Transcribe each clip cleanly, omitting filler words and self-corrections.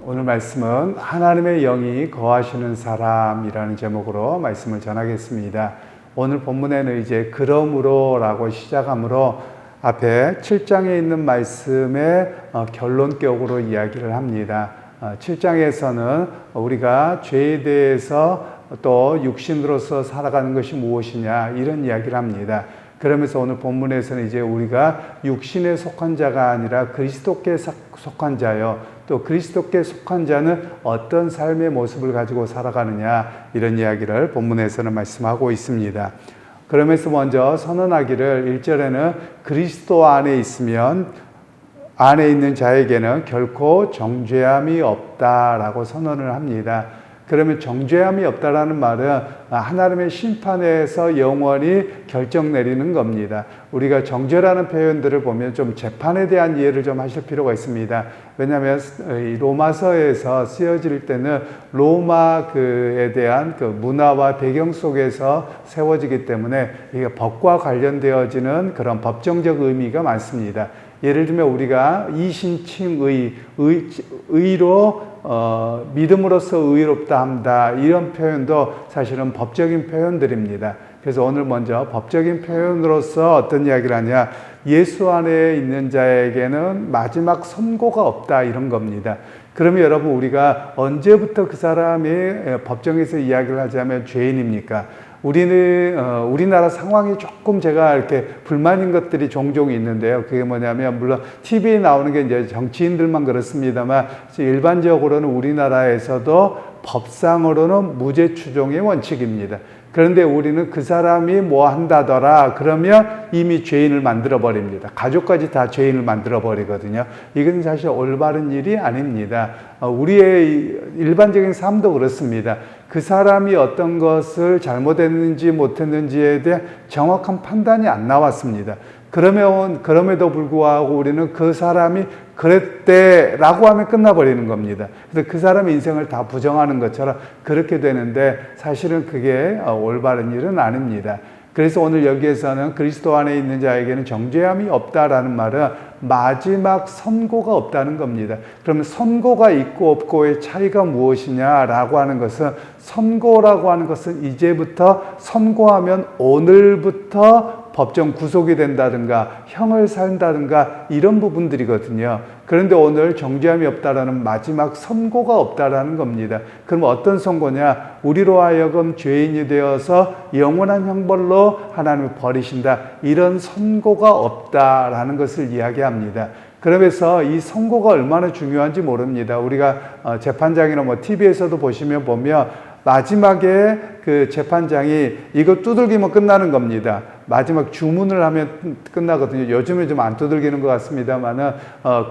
오늘 말씀은 하나님의 영이 거하시는 사람이라는 제목으로 말씀을 전하겠습니다. 오늘 본문에는 이제 그러므로라고 시작하므로 앞에 7장에 있는 말씀의 결론격으로 이야기를 합니다. 7장에서는 우리가 죄에 대해서 또 육신으로서 살아가는 것이 무엇이냐 이런 이야기를 합니다. 그러면서 오늘 본문에서는 이제 우리가 육신에 속한 자가 아니라 그리스도께 속한 자요, 또 그리스도께 속한 자는 어떤 삶의 모습을 가지고 살아가느냐 이런 이야기를 본문에서는 말씀하고 있습니다. 그러면서 먼저 선언하기를 1절에는 그리스도 안에 있으면 안에 있는 자에게는 결코 정죄함이 없다라고 선언을 합니다. 그러면 정죄함이 없다라는 말은 하나님의 심판에서 영원히 결정 내리는 겁니다. 우리가 정죄라는 표현들을 보면 좀 재판에 대한 이해를 좀 하실 필요가 있습니다. 왜냐하면 로마서에서 쓰여질 때는 로마에 대한 그 문화와 배경 속에서 세워지기 때문에 이게 법과 관련되어지는 그런 법정적 의미가 많습니다. 예를 들면 우리가 이신칭의, 의로 믿음으로써 의롭다 한다 이런 표현도 사실은 법적인 표현들입니다. 그래서 오늘 먼저 법적인 표현으로서 어떤 이야기를 하냐, 예수 안에 있는 자에게는 마지막 선고가 없다 이런 겁니다. 그러면 여러분, 우리가 언제부터 그 사람이 법정에서 이야기를 하자면 죄인입니까? 우리나라 상황이 조금 제가 이렇게 불만인 것들이 종종 있는데요. 그게 뭐냐면, 물론 TV에 나오는 게 이제 정치인들만 그렇습니다만, 일반적으로는 우리나라에서도 법상으로는 무죄 추종의 원칙입니다. 그런데 우리는 그 사람이 뭐 한다더라 그러면 이미 죄인을 만들어 버립니다. 가족까지 다 죄인을 만들어 버리거든요. 이건 사실 올바른 일이 아닙니다. 우리의 일반적인 삶도 그렇습니다. 그 사람이 어떤 것을 잘못했는지 못했는지에 대해 정확한 판단이 안 나왔습니다. 그럼에도 불구하고 우리는 그 사람이 그랬대라고 하면 끝나버리는 겁니다. 그래서 그 사람의 인생을 다 부정하는 것처럼 그렇게 되는데, 사실은 그게 올바른 일은 아닙니다. 그래서 오늘 여기에서는 그리스도 안에 있는 자에게는 정죄함이 없다라는 말은 마지막 선고가 없다는 겁니다. 그러면 선고가 있고 없고의 차이가 무엇이냐라고 하는 것은, 선고라고 하는 것은 이제부터 선고하면 오늘부터 법정 구속이 된다든가 형을 산다든가 이런 부분들이거든요. 그런데 오늘 정죄함이 없다라는 마지막 선고가 없다라는 겁니다. 그럼 어떤 선고냐? 우리로 하여금 죄인이 되어서 영원한 형벌로 하나님을 버리신다, 이런 선고가 없다라는 것을 이야기합니다. 그러면서 이 선고가 얼마나 중요한지 모릅니다. 우리가 재판장이나 뭐 TV에서도 보면 마지막에 그 재판장이 이거 두들기면 끝나는 겁니다. 마지막 주문을 하면 끝나거든요. 요즘에 좀 안 두들기는 것 같습니다만은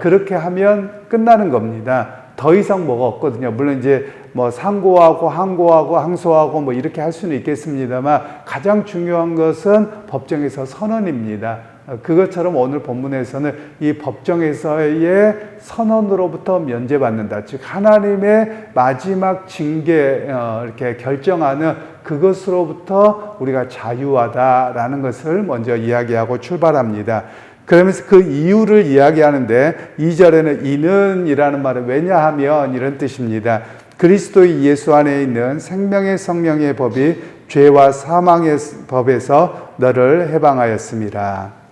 그렇게 하면 끝나는 겁니다. 더 이상 뭐가 없거든요. 물론 이제 뭐 상고하고 항고하고 항소하고 뭐 이렇게 할 수는 있겠습니다만, 가장 중요한 것은 법정에서 선언입니다. 그것처럼 오늘 본문에서는 이 법정에서의 선언으로부터 면제받는다. 즉 하나님의 마지막 징계 이렇게 결정하는 그것으로부터 우리가 자유하다라는 것을 먼저 이야기하고 출발합니다. 그러면서 그 이유를 이야기하는데, 2절에는 이는이라는 말은 왜냐하면 이런 뜻입니다. 그리스도 예수 안에 있는 생명의 성령의 법이 죄와 사망의 법에서 너를 해방하였습니다.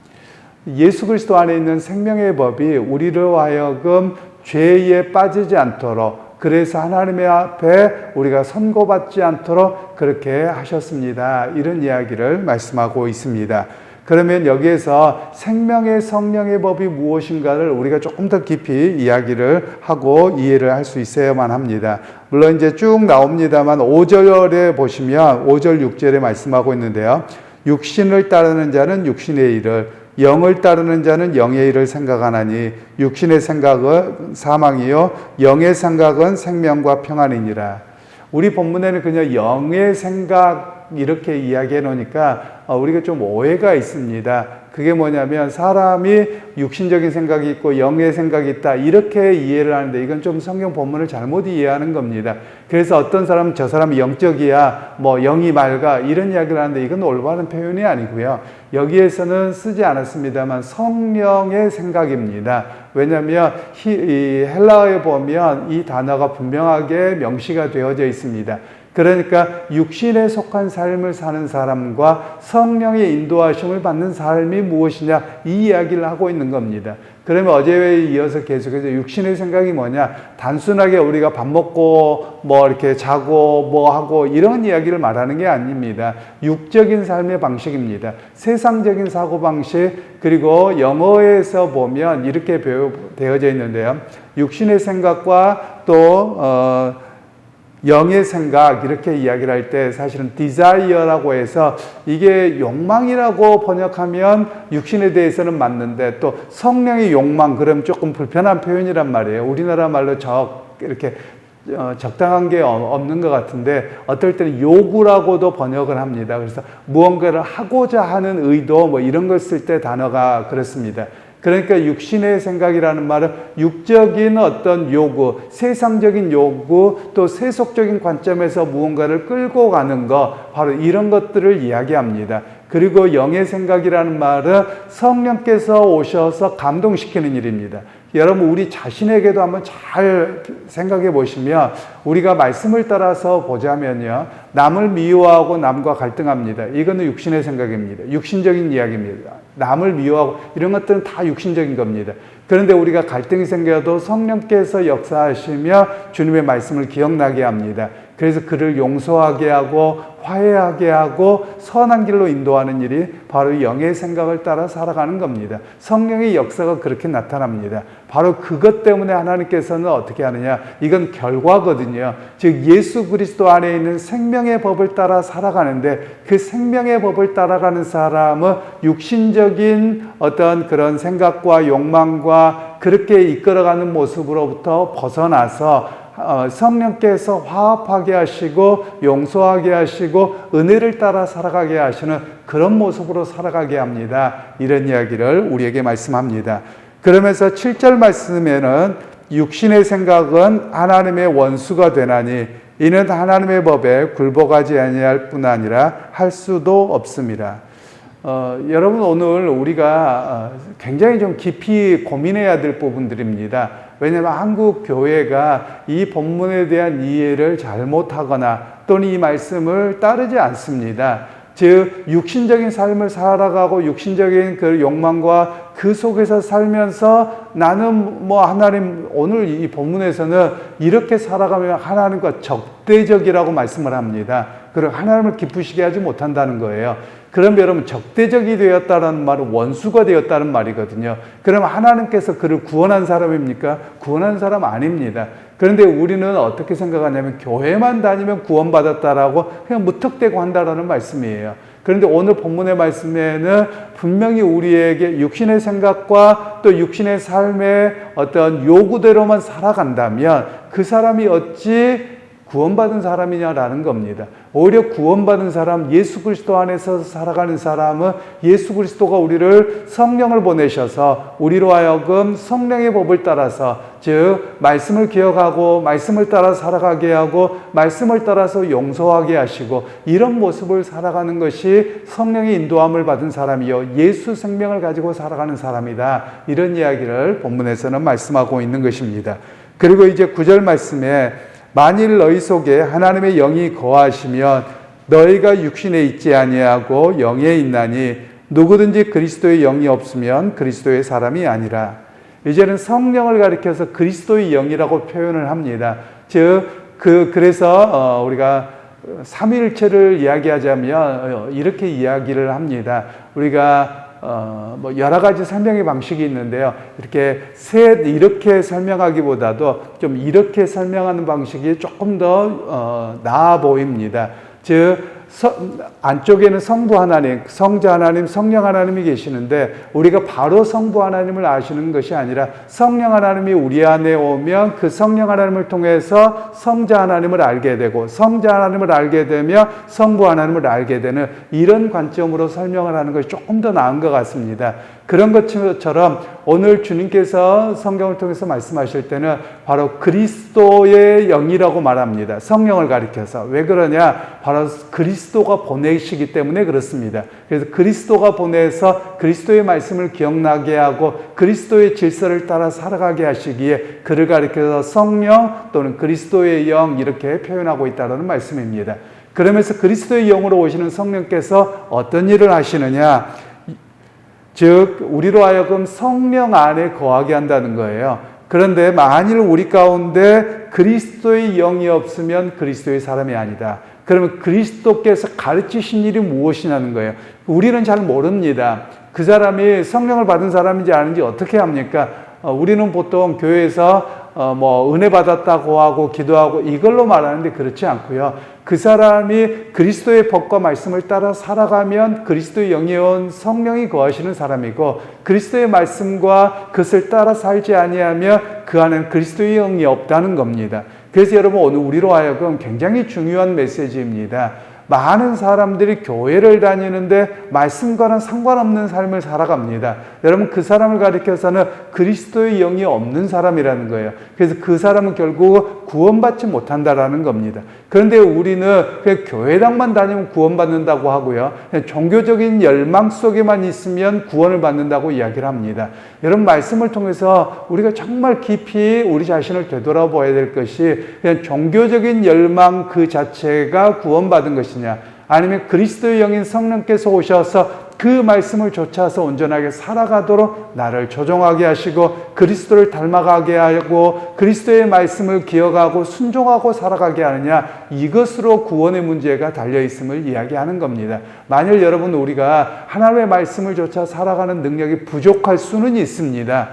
예수 그리스도 안에 있는 생명의 법이 우리로 하여금 죄에 빠지지 않도록, 그래서 하나님의 앞에 우리가 선고받지 않도록 그렇게 하셨습니다. 이런 이야기를 말씀하고 있습니다. 그러면 여기에서 생명의 성령의 법이 무엇인가를 우리가 조금 더 깊이 이야기를 하고 이해를 할 수 있어야만 합니다. 물론 이제 쭉 나옵니다만 5절에 보시면 5절 6절에 말씀하고 있는데요. 육신을 따르는 자는 육신의 일을, 영을 따르는 자는 영의 일을 생각하나니 육신의 생각은 사망이요 영의 생각은 생명과 평안이니라. 우리 본문에는 그냥 영의 생각 이렇게 이야기해 놓으니까 우리가 좀 오해가 있습니다. 그게 뭐냐면 사람이 육신적인 생각이 있고 영의 생각이 있다 이렇게 이해를 하는데 이건 좀 성경 본문을 잘못 이해하는 겁니다. 그래서 어떤 사람은 저 사람이 영적이야 뭐 영이 맑아 이런 이야기를 하는데 이건 올바른 표현이 아니고요. 여기에서는 쓰지 않았습니다만 성령의 생각입니다. 왜냐하면 이 헬라어에 보면 이 단어가 분명하게 명시가 되어져 있습니다. 그러니까 육신에 속한 삶을 사는 사람과 성령의 인도하심을 받는 삶이 무엇이냐 이 이야기를 하고 있는 겁니다. 그러면 어제에 이어서 계속해서 육신의 생각이 뭐냐 단순하게 우리가 밥 먹고 뭐 이렇게 자고 뭐 하고 이런 이야기를 말하는 게 아닙니다. 육적인 삶의 방식입니다. 세상적인 사고방식 그리고 영어에서 보면 이렇게 되어져 있는데요. 육신의 생각과 또 영의 생각 이렇게 이야기를 할 때 사실은 desire라고 해서 이게 욕망이라고 번역하면 육신에 대해서는 맞는데 또 성령의 욕망 그럼 조금 불편한 표현이란 말이에요. 우리나라 말로 이렇게 적당한 게 없는 것 같은데 어떨 때는 요구라고도 번역을 합니다. 그래서 무언가를 하고자 하는 의도 뭐 이런 걸 쓸 때 단어가 그렇습니다. 그러니까 육신의 생각이라는 말은 육적인 어떤 요구, 세상적인 요구, 또 세속적인 관점에서 무언가를 끌고 가는 것, 바로 이런 것들을 이야기합니다. 그리고 영의 생각이라는 말은 성령께서 오셔서 감동시키는 일입니다. 여러분 우리 자신에게도 한번 잘 생각해 보시면 우리가 말씀을 따라서 보자면요. 남을 미워하고 남과 갈등합니다. 이거는 육신의 생각입니다. 육신적인 이야기입니다. 남을 미워하고 이런 것들은 다 육신적인 겁니다. 그런데 우리가 갈등이 생겨도 성령께서 역사하시며 주님의 말씀을 기억나게 합니다. 그래서 그를 용서하게 하고 화해하게 하고 선한 길로 인도하는 일이 바로 영의 생각을 따라 살아가는 겁니다. 성령의 역사가 그렇게 나타납니다. 바로 그것 때문에 하나님께서는 어떻게 하느냐? 이건 결과거든요. 즉 예수 그리스도 안에 있는 생명의 법을 따라 살아가는데 그 생명의 법을 따라가는 사람은 육신적인 어떤 그런 생각과 욕망과 그렇게 이끌어가는 모습으로부터 벗어나서 성령께서 화합하게 하시고 용서하게 하시고 은혜를 따라 살아가게 하시는 그런 모습으로 살아가게 합니다. 이런 이야기를 우리에게 말씀합니다. 그러면서 7절 말씀에는 육신의 생각은 하나님의 원수가 되나니 이는 하나님의 법에 굴복하지 아니할 뿐 아니라 할 수도 없습니다. 여러분 오늘 우리가 굉장히 좀 깊이 고민해야 될 부분들입니다. 왜냐하면 한국 교회가 이 본문에 대한 이해를 잘못하거나 또는 이 말씀을 따르지 않습니다. 즉 육신적인 삶을 살아가고 육신적인 그 욕망과 그 속에서 살면서 나는 뭐 하나님 오늘 이 본문에서는 이렇게 살아가면 하나님과 적대적이라고 말씀을 합니다. 그리고 하나님을 기쁘시게 하지 못한다는 거예요. 그럼 여러분 적대적이 되었다는 말은 원수가 되었다는 말이거든요. 그럼 하나님께서 그를 구원한 사람입니까? 구원한 사람 아닙니다. 그런데 우리는 어떻게 생각하냐면 교회만 다니면 구원받았다라고 그냥 무턱대고 한다라는 말씀이에요. 그런데 오늘 본문의 말씀에는 분명히 우리에게 육신의 생각과 또 육신의 삶의 어떤 요구대로만 살아간다면 그 사람이 어찌 구원받은 사람이냐라는 겁니다. 오히려 구원받은 사람, 예수 그리스도 안에서 살아가는 사람은 예수 그리스도가 우리를 성령을 보내셔서 우리로 하여금 성령의 법을 따라서 즉 말씀을 기억하고 말씀을 따라 살아가게 하고 말씀을 따라서 용서하게 하시고 이런 모습을 살아가는 것이 성령의 인도함을 받은 사람이요 예수 생명을 가지고 살아가는 사람이다. 이런 이야기를 본문에서는 말씀하고 있는 것입니다. 그리고 이제 9절 말씀에 만일 너희 속에 하나님의 영이 거하시면 너희가 육신에 있지 아니하고 영에 있나니 누구든지 그리스도의 영이 없으면 그리스도의 사람이 아니라. 이제는 성령을 가리켜서 그리스도의 영이라고 표현을 합니다. 즉 그래서 우리가 삼위일체를 이야기하자면 이렇게 이야기를 합니다. 우리가 뭐 여러 가지 설명의 방식이 있는데요. 이렇게 설명하기보다도 좀 이렇게 설명하는 방식이 조금 더 나아 보입니다. 즉 안쪽에는 성부 하나님, 성자 하나님, 성령 하나님이 계시는데 우리가 바로 성부 하나님을 아시는 것이 아니라 성령 하나님이 우리 안에 오면 그 성령 하나님을 통해서 성자 하나님을 알게 되고 성자 하나님을 알게 되면 성부 하나님을 알게 되는 이런 관점으로 설명을 하는 것이 조금 더 나은 것 같습니다. 그런 것처럼 오늘 주님께서 성경을 통해서 말씀하실 때는 바로 그리스도의 영이라고 말합니다. 성령을 가리켜서. 왜 그러냐? 바로 그리스도가 보내시기 때문에 그렇습니다. 그래서 그리스도가 보내서 그리스도의 말씀을 기억나게 하고 그리스도의 질서를 따라 살아가게 하시기에 그를 가리켜서 성령 또는 그리스도의 영 이렇게 표현하고 있다는 말씀입니다. 그러면서 그리스도의 영으로 오시는 성령께서 어떤 일을 하시느냐? 즉 우리로 하여금 성령 안에 거하게 한다는 거예요. 그런데 만일 우리 가운데 그리스도의 영이 없으면 그리스도의 사람이 아니다. 그러면 그리스도께서 가르치신 일이 무엇이냐는 거예요. 우리는 잘 모릅니다. 그 사람이 성령을 받은 사람인지 아닌지 어떻게 합니까? 우리는 보통 교회에서 은혜 받았다고 하고 기도하고 이걸로 말하는데 그렇지 않고요. 그 사람이 그리스도의 법과 말씀을 따라 살아가면 그리스도의 영이 온 성령이 거하시는 사람이고 그리스도의 말씀과 그것을 따라 살지 아니하면 그 안에는 그리스도의 영이 없다는 겁니다. 그래서 여러분 오늘 우리로 하여금 굉장히 중요한 메시지입니다. 많은 사람들이 교회를 다니는데 말씀과는 상관없는 삶을 살아갑니다. 여러분 그 사람을 가리켜서는 그리스도의 영이 없는 사람이라는 거예요. 그래서 그 사람은 결국 구원받지 못한다라는 겁니다. 그런데 우리는 그냥 교회당만 다니면 구원받는다고 하고요. 그냥 종교적인 열망 속에만 있으면 구원을 받는다고 이야기를 합니다. 여러분 말씀을 통해서 우리가 정말 깊이 우리 자신을 되돌아봐야 될 것이 그냥 종교적인 열망 그 자체가 구원받은 것이냐 아니면 그리스도의 영인 성령께서 오셔서 그 말씀을 좇아서 온전하게 살아가도록 나를 조정하게 하시고 그리스도를 닮아가게 하고 그리스도의 말씀을 기억하고 순종하고 살아가게 하느냐 이것으로 구원의 문제가 달려있음을 이야기하는 겁니다. 만일 여러분 우리가 하나님의 말씀을 좇아 살아가는 능력이 부족할 수는 있습니다.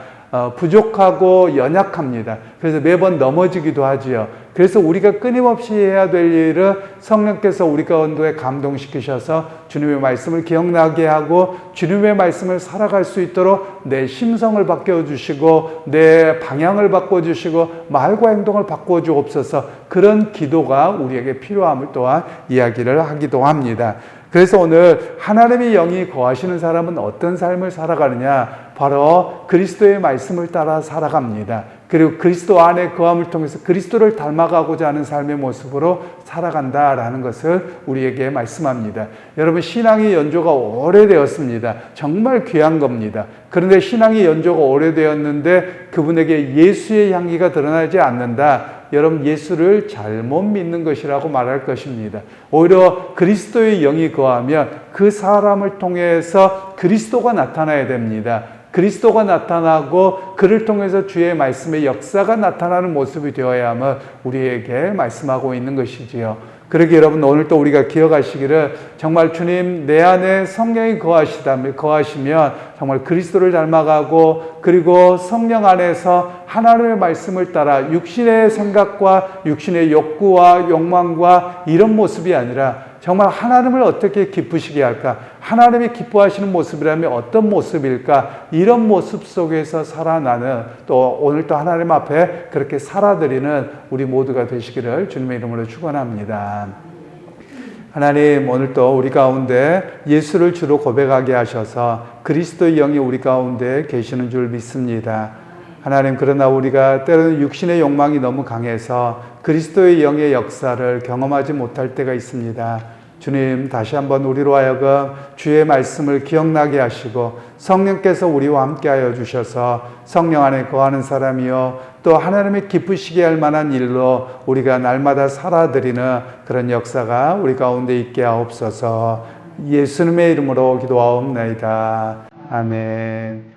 부족하고 연약합니다. 그래서 매번 넘어지기도 하지요. 그래서 우리가 끊임없이 해야 될 일은 성령께서 우리 가운데 감동시키셔서 주님의 말씀을 기억나게 하고 주님의 말씀을 살아갈 수 있도록 내 심성을 바꿔주시고 내 방향을 바꿔주시고 말과 행동을 바꿔주옵소서 그런 기도가 우리에게 필요함을 또한 이야기를 하기도 합니다. 그래서 오늘 하나님의 영이 거하시는 사람은 어떤 삶을 살아가느냐? 바로 그리스도의 말씀을 따라 살아갑니다. 그리고 그리스도 안에 거함을 통해서 그리스도를 닮아가고자 하는 삶의 모습으로 살아간다라는 것을 우리에게 말씀합니다. 여러분 신앙이 연조가 오래되었습니다. 정말 귀한 겁니다. 그런데 신앙이 연조가 오래되었는데 그분에게 예수의 향기가 드러나지 않는다. 여러분 예수를 잘못 믿는 것이라고 말할 것입니다. 오히려 그리스도의 영이 거하면 그 사람을 통해서 그리스도가 나타나야 됩니다. 그리스도가 나타나고 그를 통해서 주의 말씀의 역사가 나타나는 모습이 되어야만 우리에게 말씀하고 있는 것이지요. 그러기 여러분 오늘 또 우리가 기억하시기를 정말 주님 내 안에 성령이 거하시면 정말 그리스도를 닮아가고 그리고 성령 안에서 하나님의 말씀을 따라 육신의 생각과 육신의 욕구와 욕망과 이런 모습이 아니라 정말 하나님을 어떻게 기쁘시게 할까? 하나님이 기뻐하시는 모습이라면 어떤 모습일까? 이런 모습 속에서 살아나는 또 오늘 또 하나님 앞에 그렇게 살아드리는 우리 모두가 되시기를 주님의 이름으로 축원합니다. 하나님 오늘 또 우리 가운데 예수를 주로 고백하게 하셔서 그리스도의 영이 우리 가운데 계시는 줄 믿습니다. 하나님 그러나 우리가 때로는 육신의 욕망이 너무 강해서 그리스도의 영의 역사를 경험하지 못할 때가 있습니다. 주님 다시 한번 우리로 하여금 주의 말씀을 기억나게 하시고 성령께서 우리와 함께하여 주셔서 성령 안에 거하는 사람이요 또 하나님의 기쁘시게 할 만한 일로 우리가 날마다 살아드리는 그런 역사가 우리 가운데 있게 하옵소서. 예수님의 이름으로 기도하옵나이다. 아멘.